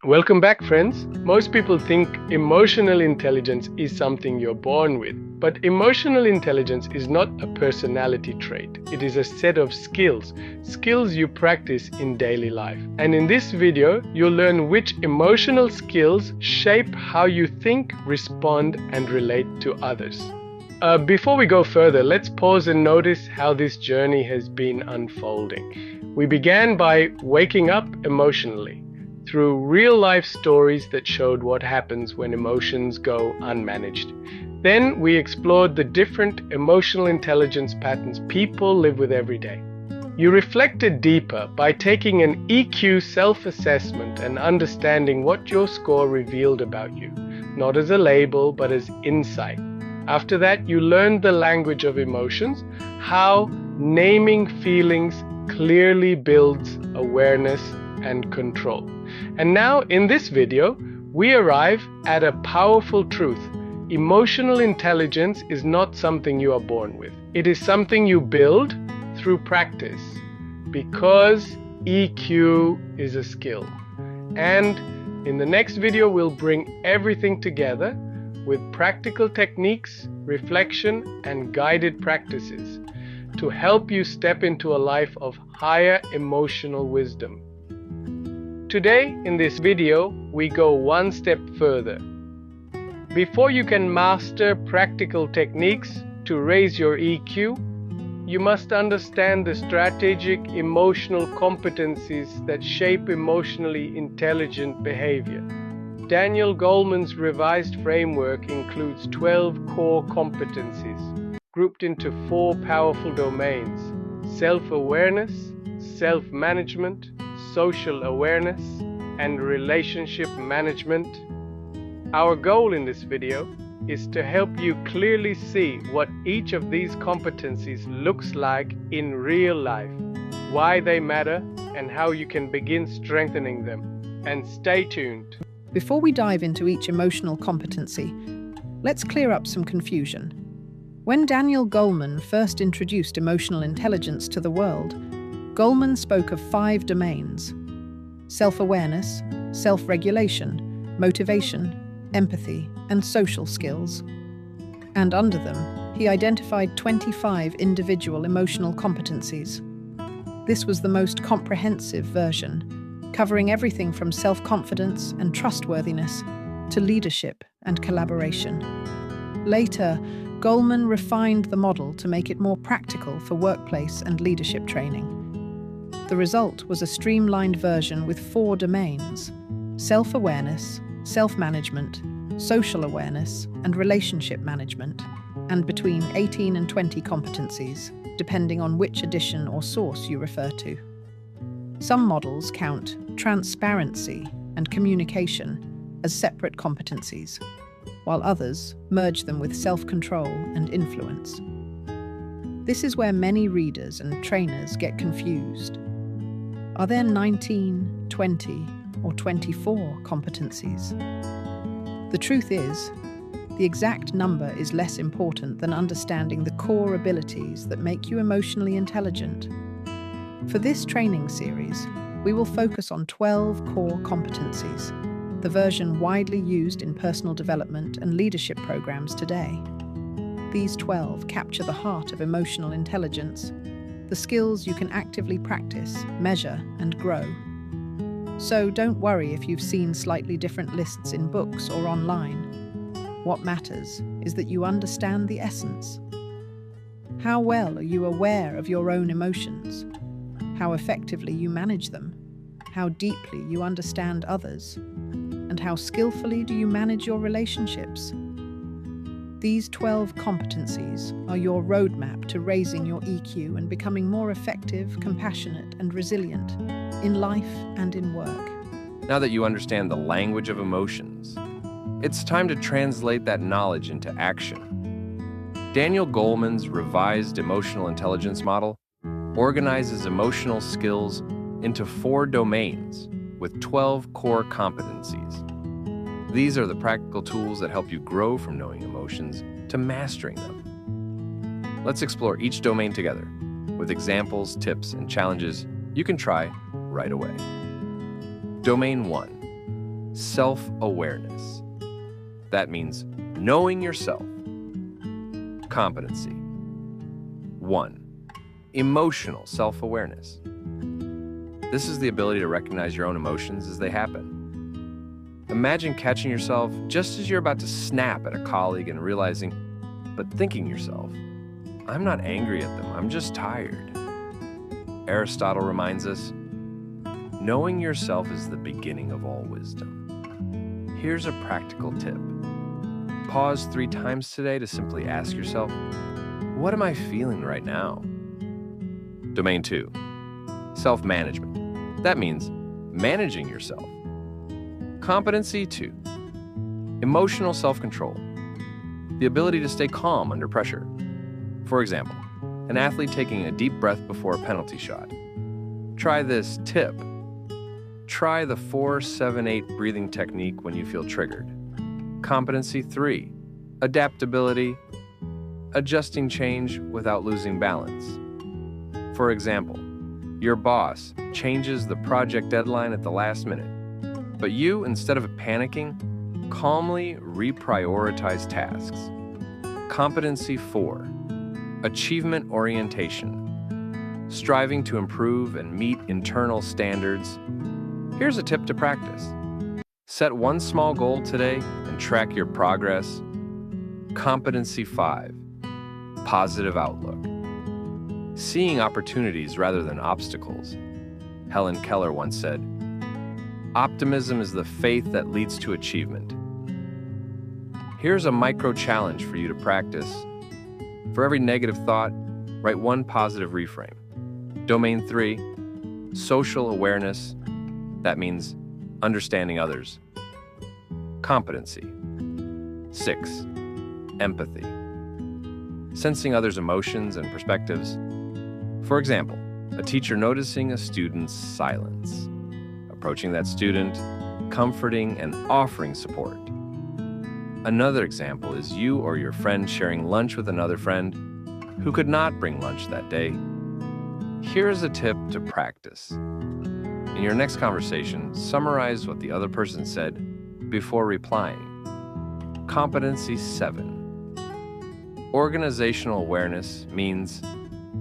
Welcome back, friends. Most people think emotional intelligence is something you're born with, but emotional intelligence is not a personality trait. It is a set of skills you practice in daily life. And in this video, you'll learn which emotional skills shape how you think, respond, and relate to others. Before we go further, let's pause and notice how this journey has been unfolding. We began by waking up emotionally, through real-life stories that showed what happens when emotions go unmanaged. Then we explored the different emotional intelligence patterns people live with every day. You reflected deeper by taking an EQ self-assessment and understanding what your score revealed about you, not as a label but as insight. After that, you learned the language of emotions, how naming feelings clearly builds awareness and control. And now in this video, we arrive at a powerful truth. Emotional intelligence is not something you are born with. It is something you build through practice, because EQ is a skill. And in the next video, we'll bring everything together with practical techniques, reflection, and guided practices to help you step into a life of higher emotional wisdom. Today, in this video, we go one step further. Before you can master practical techniques to raise your EQ, you must understand the strategic emotional competencies that shape emotionally intelligent behavior. Daniel Goleman's revised framework includes 12 core competencies, grouped into 4 powerful domains: self-awareness, self-management, social awareness, and relationship management. Our goal in this video is to help you clearly see what each of these competencies looks like in real life, why they matter, and how you can begin strengthening them. And stay tuned. Before we dive into each emotional competency, let's clear up some confusion. When Daniel Goleman first introduced emotional intelligence to the world, Goleman spoke of 5 domains: self-awareness, self-regulation, motivation, empathy, and social skills. And under them, he identified 25 individual emotional competencies. This was the most comprehensive version, covering everything from self-confidence and trustworthiness to leadership and collaboration. Later, Goleman refined the model to make it more practical for workplace and leadership training. The result was a streamlined version with 4 domains: self-awareness, self-management, social awareness, and relationship management, and between 18 and 20 competencies, depending on which edition or source you refer to. Some models count transparency and communication as separate competencies, while others merge them with self-control and influence. This is where many readers and trainers get confused. Are there 19, 20, or 24 competencies? The truth is, the exact number is less important than understanding the core abilities that make you emotionally intelligent. For this training series, we will focus on 12 core competencies, the version widely used in personal development and leadership programs today. These 12 capture the heart of emotional intelligence, the skills you can actively practice, measure, and grow. So don't worry if you've seen slightly different lists in books or online. What matters is that you understand the essence. How well are you aware of your own emotions? How effectively you manage them? How deeply you understand others? And how skillfully do you manage your relationships? These 12 competencies are your roadmap to raising your EQ and becoming more effective, compassionate, and resilient in life and in work. Now that you understand the language of emotions, it's time to translate that knowledge into action. Daniel Goleman's revised emotional intelligence model organizes emotional skills into 4 domains with 12 core competencies. These are the practical tools that help you grow from knowing emotions to mastering them. Let's explore each domain together with examples, tips, and challenges you can try right away. Domain 1, self-awareness. That means knowing yourself. Competency. 1. Emotional self-awareness. This is the ability to recognize your own emotions as they happen. Imagine catching yourself just as you're about to snap at a colleague and realizing, but thinking yourself, I'm not angry at them, I'm just tired. Aristotle reminds us, knowing yourself is the beginning of all wisdom. Here's a practical tip. Pause 3 times today to simply ask yourself, what am I feeling right now? Domain 2, self-management. That means managing yourself. Competency 2, emotional self-control. The ability to stay calm under pressure. For example, an athlete taking a deep breath before a penalty shot. Try this tip. Try the 4-7-8 breathing technique when you feel triggered. Competency 3, adaptability, adjusting change without losing balance. For example, your boss changes the project deadline at the last minute, but you, instead of panicking, calmly reprioritize tasks. Competency 4, achievement orientation, striving to improve and meet internal standards. Here's a tip to practice. Set one small goal today and track your progress. Competency 5, positive outlook, seeing opportunities rather than obstacles. Helen Keller once said, optimism is the faith that leads to achievement. Here's a micro challenge for you to practice. For every negative thought, write one positive reframe. Domain 3, social awareness. That means understanding others. Competency. 6, empathy. Sensing others' emotions and perspectives. For example, a teacher noticing a student's silence, approaching that student, comforting and offering support. Another example is you or your friend sharing lunch with another friend who could not bring lunch that day. Here's a tip to practice. In your next conversation, summarize what the other person said before replying. Competency 7. Organizational awareness means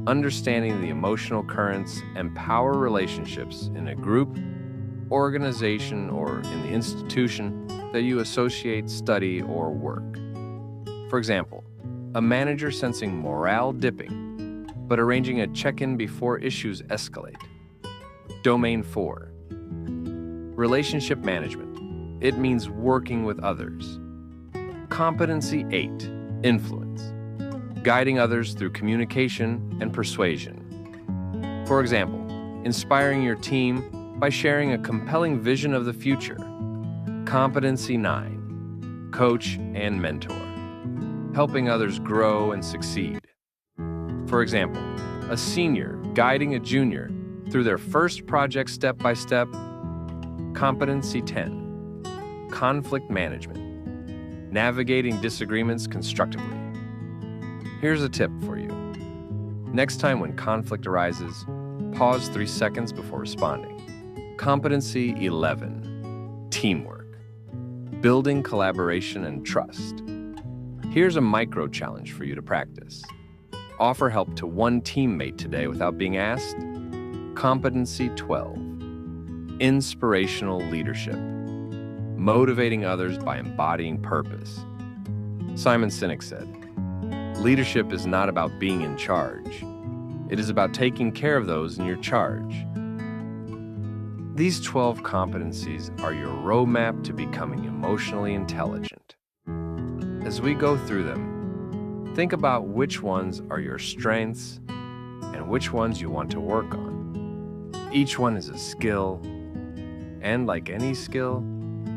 understanding the emotional currents and power relationships in a group, organization, or in the institution that you associate, study, or work. For example, a manager sensing morale dipping, but arranging a check-in before issues escalate. Domain 4. Relationship management. It means working with others. Competency 8. Influence. Guiding others through communication and persuasion. For example, inspiring your team by sharing a compelling vision of the future. Competency 9. Coach and mentor. Helping others grow and succeed. For example, a senior guiding a junior through their first project step by step. Competency 10. Conflict management. Navigating disagreements constructively. Here's a tip for you. Next time when conflict arises, pause 3 seconds before responding. Competency 11. Teamwork. Building collaboration and trust. Here's a micro challenge for you to practice. Offer help to one teammate today without being asked. Competency 12. Inspirational leadership. Motivating others by embodying purpose. Simon Sinek said, leadership is not about being in charge. It is about taking care of those in your charge. These 12 competencies are your roadmap to becoming emotionally intelligent. As we go through them, think about which ones are your strengths and which ones you want to work on. Each one is a skill, and like any skill,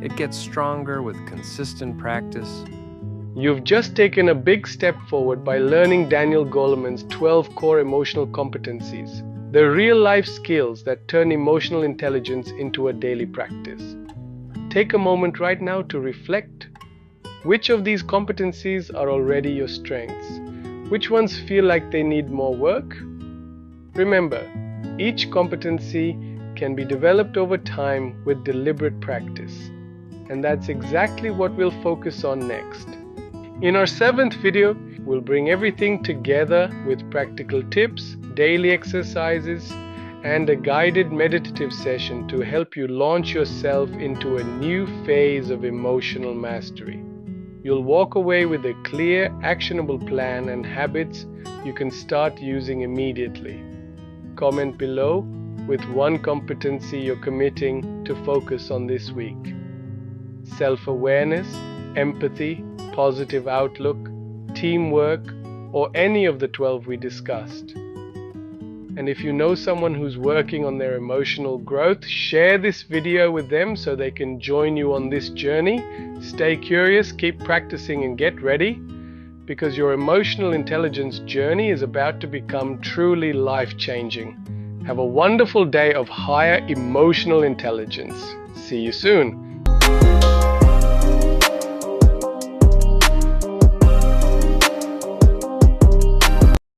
it gets stronger with consistent practice. You've just taken a big step forward by learning Daniel Goleman's 12 core emotional competencies, the real-life skills that turn emotional intelligence into a daily practice. Take a moment right now to reflect. Which of these competencies are already your strengths? Which ones feel like they need more work? Remember, each competency can be developed over time with deliberate practice. and that's exactly what we'll focus on next. In our 7th video, we'll bring everything together with practical tips, daily exercises, and a guided meditative session to help you launch yourself into a new phase of emotional mastery. You'll walk away with a clear, actionable plan and habits you can start using immediately. Comment below with one competency you're committing to focus on this week. Self-awareness, empathy, positive outlook, teamwork, or any of the 12 we discussed. And if you know someone who's working on their emotional growth, share this video with them so they can join you on this journey. Stay curious, keep practicing, and get ready, because your emotional intelligence journey is about to become truly life-changing. Have a wonderful day of higher emotional intelligence. See you soon.